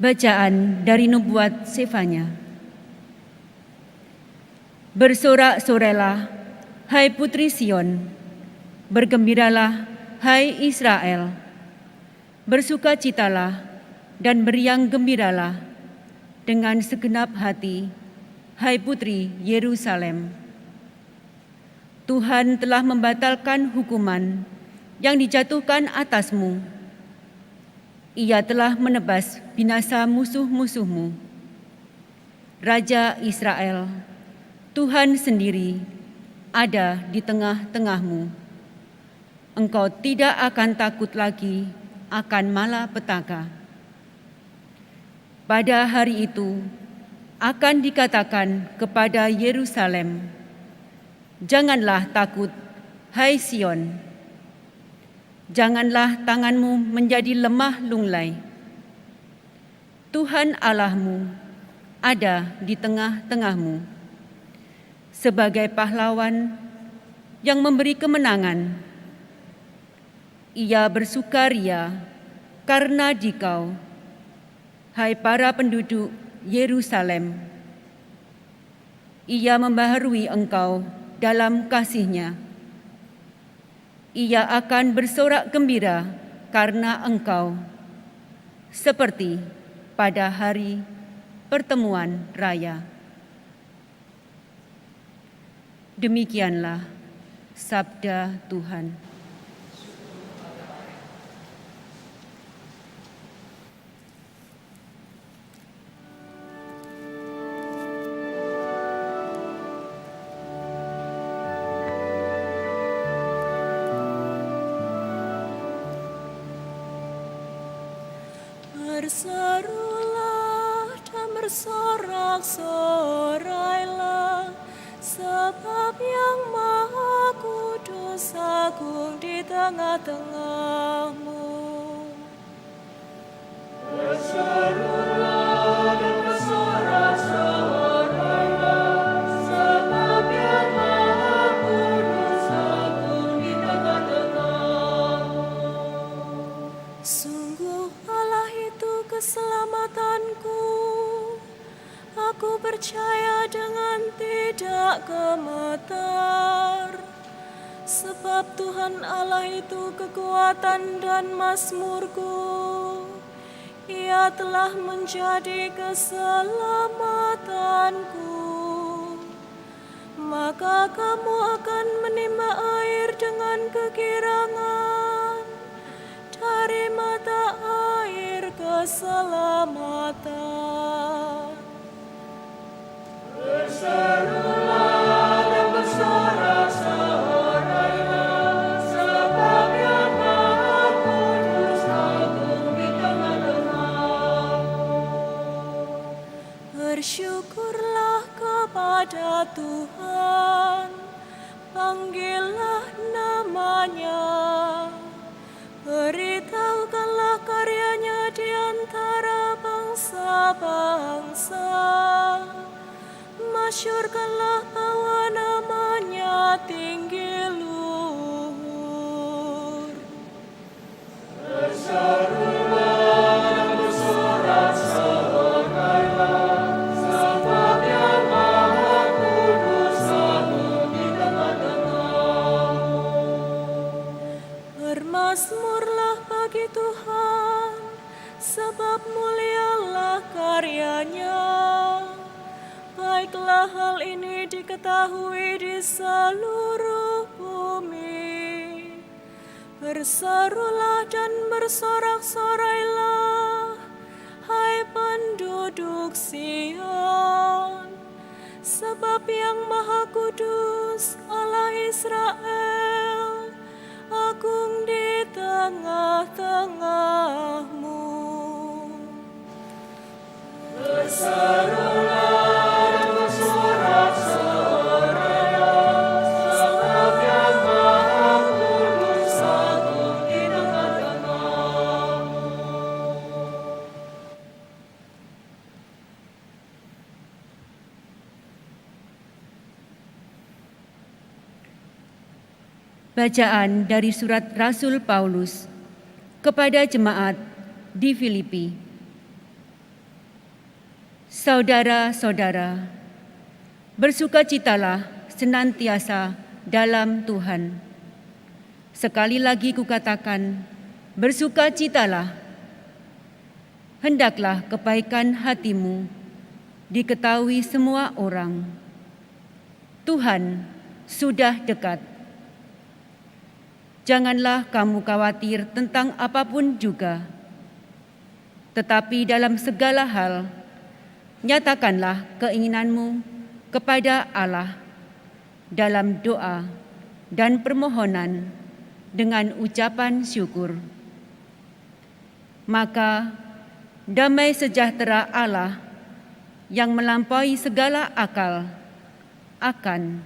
Bacaan dari nubuat Sefanya. Bersorak-sorailah, hai putri Sion, bergembiralah, hai Israel, bersukacitalah dan beriang gembiralah dengan segenap hati, hai putri Yerusalem. Tuhan telah membatalkan hukuman yang dijatuhkan atasmu. Ia telah menebas binasa musuh-musuhmu. Raja Israel, Tuhan sendiri ada di tengah-tengahmu. Engkau tidak akan takut lagi akan malapetaka. Pada hari itu akan dikatakan kepada Yerusalem, janganlah takut, hai Sion. Janganlah tanganmu menjadi lemah lunglai. Tuhan Allahmu ada di tengah-tengahmu sebagai pahlawan yang memberi kemenangan. Ia bersukaria karena dikau, hai para penduduk Yerusalem. Ia membaharui engkau dalam kasih-Nya. Ia akan bersorak gembira karena engkau, seperti pada hari pertemuan raya. Demikianlah sabda Tuhan. Berserulah dan bersorak-sorailah, sebab Yang Maha Kudus agung di tengah-tengahmu. Berserulah dan bersorak-sorailah, sebab Yang Maha Kudus agung di tengah-tengahmu. Sungguh Allah itu keselamatanku. Aku percaya dengan tidak gemetar. Sebab Tuhan Allah itu kekuatan dan mazmurku. Ia telah menjadi keselamatanku. Maka kamu akan menimba air dengan kegirangan dari mata air keselamatan. Berserulah dan bersorak-sorailah, sebab Yang Maha Kudus agung di tengah-tengahmu. Bersyukurlah kepada Tuhan, panggillah nama-Nya. Beritahukanlah karya-Nya di antara bangsa-bangsa. Masyurkanlah bahwa nama-Nya tinggi luhur. Berserulah dan bersorak-sorailah, sebab Yang Maha Kudus agung di tengah-tengahmu. Bermazmurlah bagi Tuhan, sebab mulialah karya-Nya. Baiklah hal ini diketahui di seluruh bumi. Berserulah dan bersorak-sorailah, hai penduduk Sion, sebab Yang Maha Kudus Allah Israel agung di tengah-tengahmu. Berserulah dan bersorak-sorailah, sebab Yang Maha Kudus agung di tengah-tengahmu. Bacaan dari surat Rasul Paulus kepada jemaat di Filipi. Saudara-saudara, bersukacitalah senantiasa dalam Tuhan. Sekali lagi kukatakan, bersukacitalah. Hendaklah kebaikan hatimu diketahui semua orang. Tuhan sudah dekat. Janganlah kamu khawatir tentang apapun juga, tetapi dalam segala hal, nyatakanlah keinginanmu kepada Allah dalam doa dan permohonan dengan ucapan syukur. Maka damai sejahtera Allah yang melampaui segala akal akan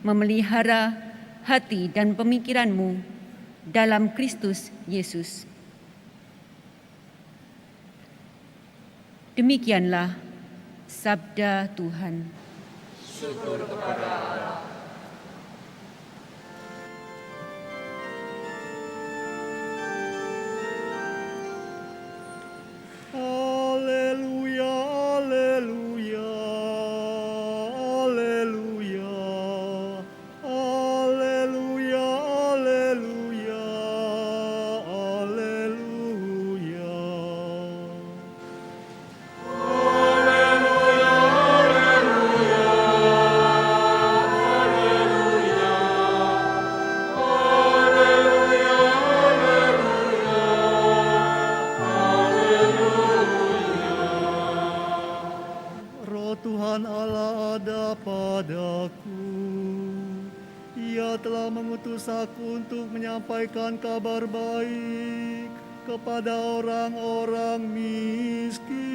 memelihara hati dan pemikiranmu dalam Kristus Yesus. Demikianlah sabda Tuhan. Syukur kepada Allah. Haleluya, haleluya, haleluya, haleluya, haleluya, haleluya. Roh Tuhan Allah ada padaku. Ia telah mengutus aku untuk menyampaikan kabar baik kepada orang-orang miskin.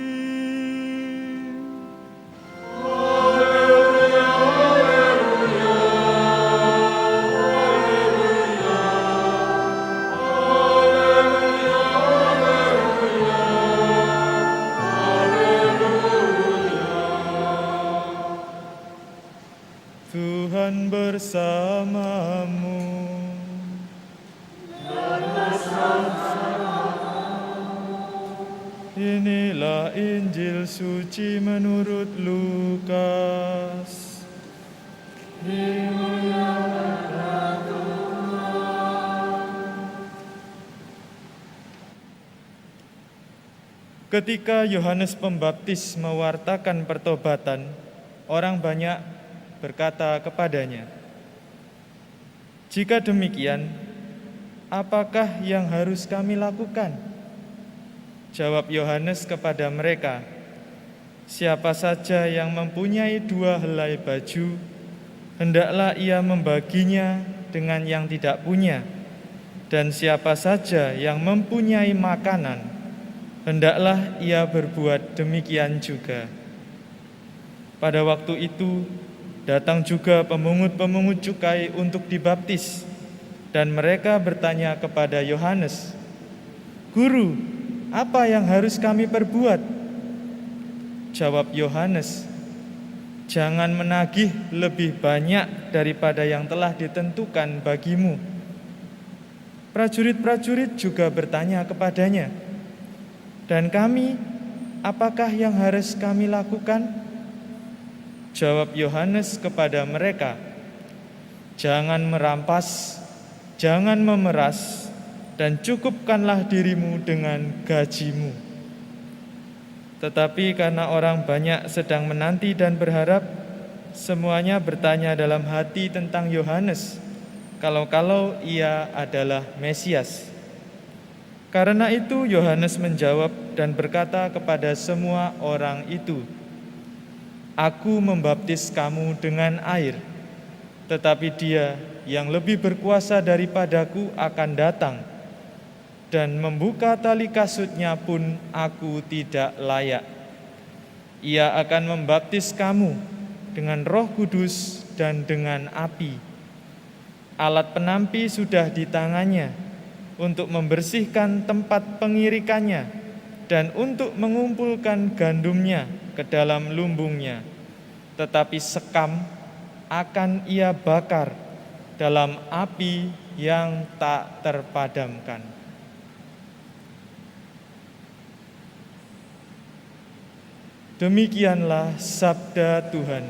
Tuhan bersamamu. Inilah Injil suci menurut Lukas. Ketika Yohanes Pembaptis mewartakan pertobatan, orang banyak berkata kepadanya, "Jika demikian, apakah yang harus kami lakukan?" Jawab Yohanes kepada mereka, "Siapa saja yang mempunyai 2 helai baju, hendaklah ia membaginya dengan yang tidak punya. Dan siapa saja yang mempunyai makanan, hendaklah ia berbuat demikian juga." Pada waktu itu, datang juga pemungut-pemungut cukai untuk dibaptis, dan mereka bertanya kepada Yohanes, "Guru, apa yang harus kami perbuat?" Jawab Yohanes, "Jangan menagih lebih banyak daripada yang telah ditentukan bagimu." Prajurit-prajurit juga bertanya kepadanya, "Dan kami, apakah yang harus kami lakukan?" Jawab Yohanes kepada mereka, "Jangan merampas, jangan memeras, dan cukupkanlah dirimu dengan gajimu." Tetapi karena orang banyak sedang menanti dan berharap, semuanya bertanya dalam hati tentang Yohanes, kalau-kalau ia adalah Mesias. Karena itu Yohanes menjawab dan berkata kepada semua orang itu, "Aku membaptis kamu dengan air, tetapi Dia yang lebih berkuasa daripadaku akan datang, dan membuka tali kasutnya pun aku tidak layak. Ia akan membaptis kamu dengan Roh Kudus dan dengan api. Alat penampi sudah di tangannya untuk membersihkan tempat pengirikannya dan untuk mengumpulkan gandumnya ke dalam lumbungnya. Tetapi sekam akan ia bakar dalam api yang tak terpadamkan." Demikianlah sabda Tuhan.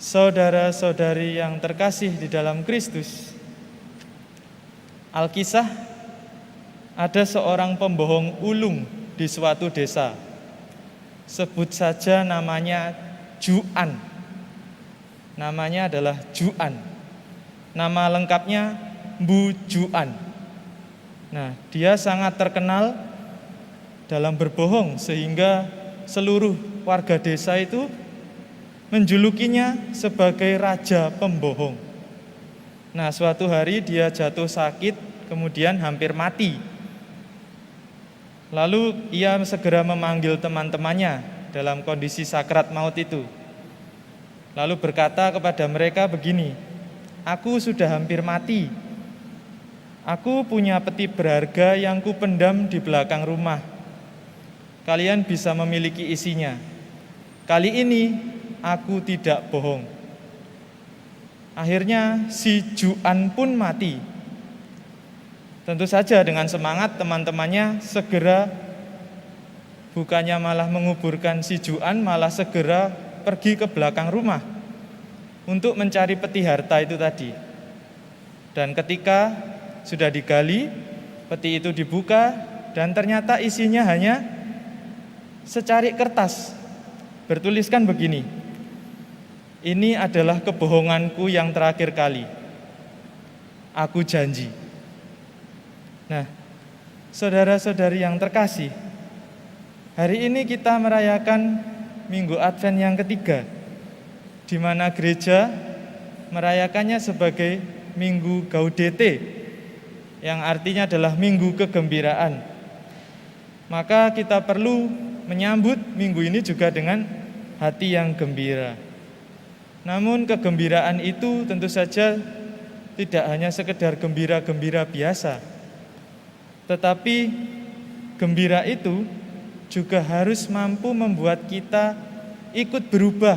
Saudara-saudari yang terkasih di dalam Kristus, Alkisah, ada seorang pembohong ulung di suatu desa. Sebut saja namanya Juan. Namanya adalah Juan. Nama lengkapnya Mbu Juan. Nah, dia sangat terkenal dalam berbohong sehingga seluruh warga desa itu menjulukinya sebagai raja pembohong. Nah, suatu hari dia jatuh sakit, kemudian hampir mati. Lalu ia segera memanggil teman-temannya dalam kondisi sakrat maut itu. Lalu berkata kepada mereka begini, "Aku sudah hampir mati. Aku punya peti berharga yang kupendam di belakang rumah. Kalian bisa memiliki isinya. Kali ini aku tidak bohong." Akhirnya si Juan pun mati. Tentu saja dengan semangat teman-temannya segera, bukannya malah menguburkan si Juan, malah segera pergi ke belakang rumah untuk mencari peti harta itu tadi. Dan ketika sudah digali, peti itu dibuka dan ternyata isinya hanya secarik kertas. Bertuliskan begini, "Ini adalah kebohonganku yang terakhir kali. Aku janji." Nah, saudara-saudari yang terkasih, hari ini kita merayakan Minggu Advent yang ketiga, di mana gereja merayakannya sebagai Minggu Gaudete, yang artinya adalah Minggu Kegembiraan. Maka kita perlu menyambut minggu ini juga dengan hati yang gembira. Namun kegembiraan itu tentu saja tidak hanya sekedar gembira-gembira biasa, tetapi gembira itu juga harus mampu membuat kita ikut berubah.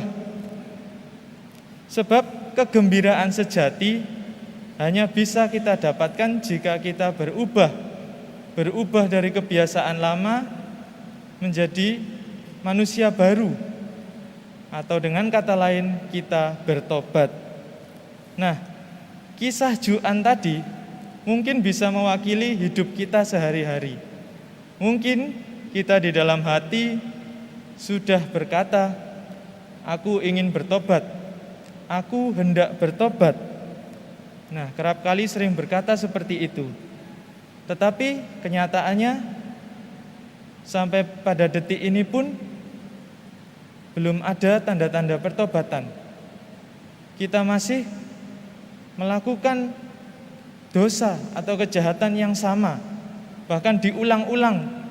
Sebab kegembiraan sejati hanya bisa kita dapatkan jika kita berubah dari kebiasaan lama menjadi manusia baru, atau dengan kata lain kita bertobat. Nah, kisah Juan tadi mungkin bisa mewakili hidup kita sehari-hari. Mungkin kita di dalam hati sudah berkata, "Aku ingin bertobat, aku hendak bertobat." Nah, kerap kali sering berkata seperti itu. Tetapi kenyataannya sampai pada detik ini pun belum ada tanda-tanda pertobatan. Kita masih melakukan dosa atau kejahatan yang sama, bahkan diulang-ulang.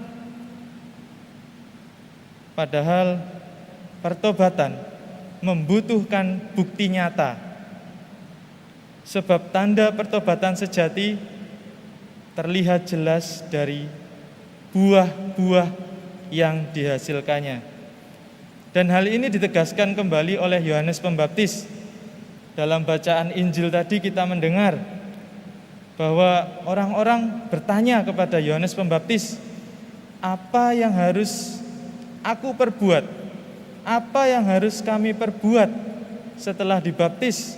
Padahal pertobatan membutuhkan bukti nyata. Sebab tanda pertobatan sejati terlihat jelas dari buah-buah yang dihasilkannya. Dan hal ini ditegaskan kembali oleh Yohanes Pembaptis. Dalam bacaan Injil tadi kita mendengar bahwa orang-orang bertanya kepada Yohanes Pembaptis, "Apa yang harus aku perbuat? Apa yang harus kami perbuat setelah dibaptis?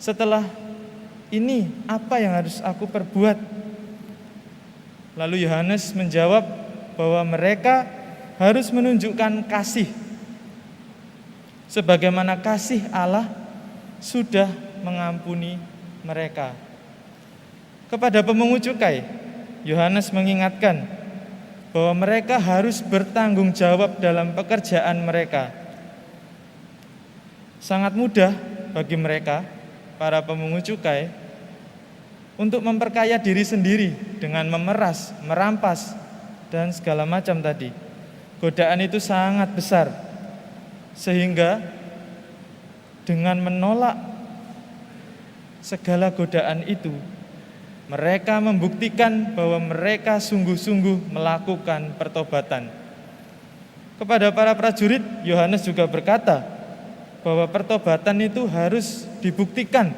Setelah ini, apa yang harus aku perbuat?" Lalu Yohanes menjawab bahwa mereka harus menunjukkan kasih, sebagaimana kasih Allah sudah mengampuni mereka. Kepada pemungut cukai, Yohanes mengingatkan bahwa mereka harus bertanggung jawab dalam pekerjaan mereka. Sangat mudah bagi mereka, para pemungut cukai, untuk memperkaya diri sendiri dengan memeras, merampas, dan segala macam tadi. Godaan itu sangat besar, sehingga dengan menolak segala godaan itu, mereka membuktikan bahwa mereka sungguh-sungguh melakukan pertobatan. Kepada para prajurit, Yohanes juga berkata bahwa pertobatan itu harus dibuktikan,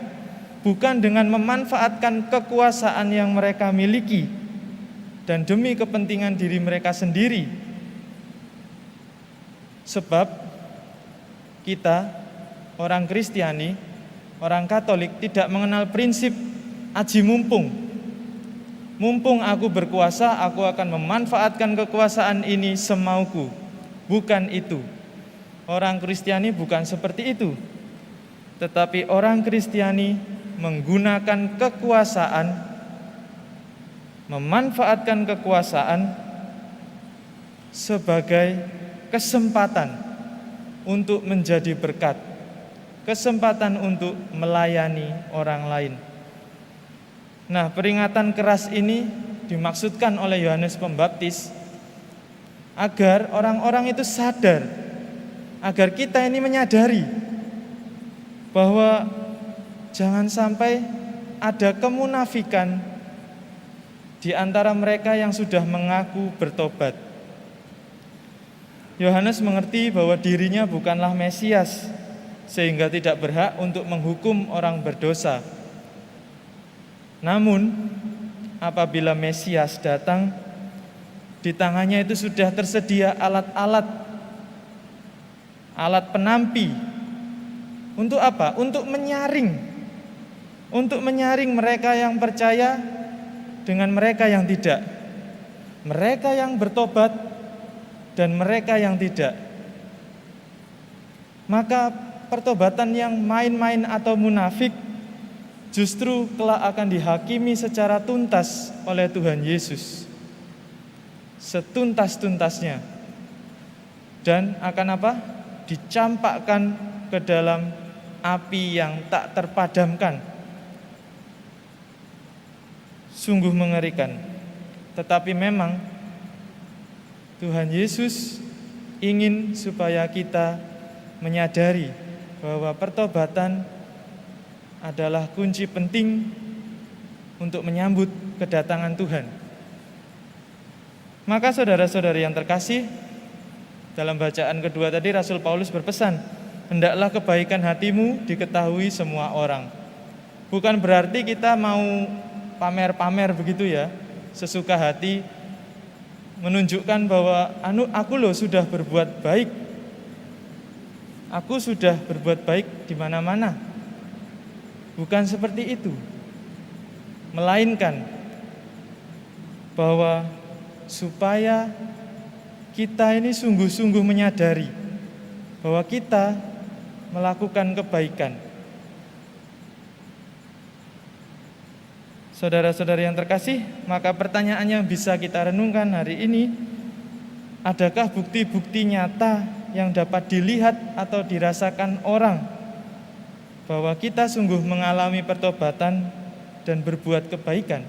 bukan dengan memanfaatkan kekuasaan yang mereka miliki dan demi kepentingan diri mereka sendiri. Sebab kita, orang Kristiani, orang Katolik, tidak mengenal prinsip aji mumpung. Mumpung aku berkuasa, aku akan memanfaatkan kekuasaan ini semauku. Bukan itu. Orang Kristiani bukan seperti itu. Tetapi orang Kristiani menggunakan kekuasaan, memanfaatkan kekuasaan sebagai kesempatan untuk menjadi berkat, kesempatan untuk melayani orang lain. Nah, peringatan keras ini dimaksudkan oleh Yohanes Pembaptis agar orang-orang itu sadar, agar kita ini menyadari bahwa jangan sampai ada kemunafikan di antara mereka yang sudah mengaku bertobat. Yohanes mengerti bahwa dirinya bukanlah Mesias, sehingga tidak berhak untuk menghukum orang berdosa. Namun, apabila Mesias datang, di tangannya itu sudah tersedia alat penampi. Untuk apa? Untuk menyaring mereka yang percaya dengan mereka yang tidak, mereka yang bertobat dan mereka yang tidak. Maka pertobatan yang main-main atau munafik justru kelak akan dihakimi secara tuntas oleh Tuhan Yesus, setuntas-tuntasnya, dan akan apa? Dicampakkan ke dalam api yang tak terpadamkan. Sungguh mengerikan. Tetapi memang Tuhan Yesus ingin supaya kita menyadari bahwa pertobatan adalah kunci penting untuk menyambut kedatangan Tuhan. Maka saudara-saudari yang terkasih, dalam bacaan kedua tadi Rasul Paulus berpesan, hendaklah kebaikan hatimu diketahui semua orang. Bukan berarti kita mau pamer-pamer begitu ya, sesuka hati, menunjukkan bahwa aku loh sudah berbuat baik. Aku sudah berbuat baik di mana-mana. Bukan seperti itu. Melainkan bahwa supaya kita ini sungguh-sungguh menyadari bahwa kita melakukan kebaikan. Saudara-saudari yang terkasih, maka pertanyaan yang bisa kita renungkan hari ini, adakah bukti-bukti nyata yang dapat dilihat atau dirasakan orang bahwa kita sungguh mengalami pertobatan dan berbuat kebaikan?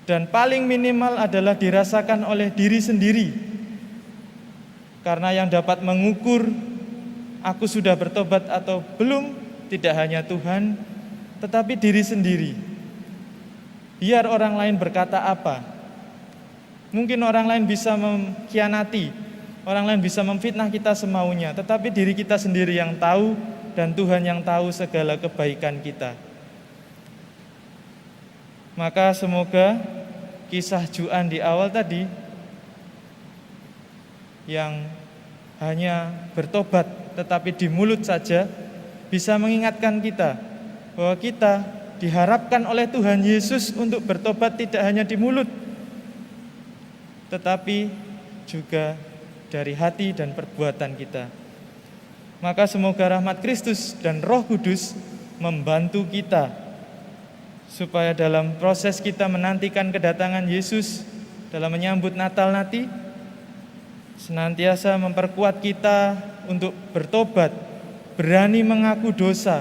Dan paling minimal adalah dirasakan oleh diri sendiri. Karena yang dapat mengukur aku sudah bertobat atau belum tidak hanya Tuhan, tetapi diri sendiri. Biar orang lain berkata apa. Mungkin orang lain bisa mengkhianati, orang lain bisa memfitnah kita semaunya, tetapi diri kita sendiri yang tahu dan Tuhan yang tahu segala kebaikan kita. Maka semoga kisah Juan di awal tadi yang hanya bertobat tetapi di mulut saja bisa mengingatkan kita bahwa kita diharapkan oleh Tuhan Yesus untuk bertobat tidak hanya di mulut tetapi juga dari hati dan perbuatan kita. Maka semoga rahmat Kristus dan Roh Kudus membantu kita supaya dalam proses kita menantikan kedatangan Yesus, dalam menyambut Natal nanti, senantiasa memperkuat kita untuk bertobat, berani mengaku dosa,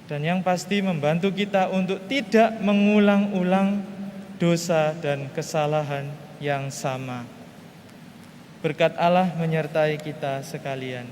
dan yang pasti membantu kita untuk tidak mengulang-ulang dosa dan kesalahan yang sama. Berkat Allah menyertai kita sekalian.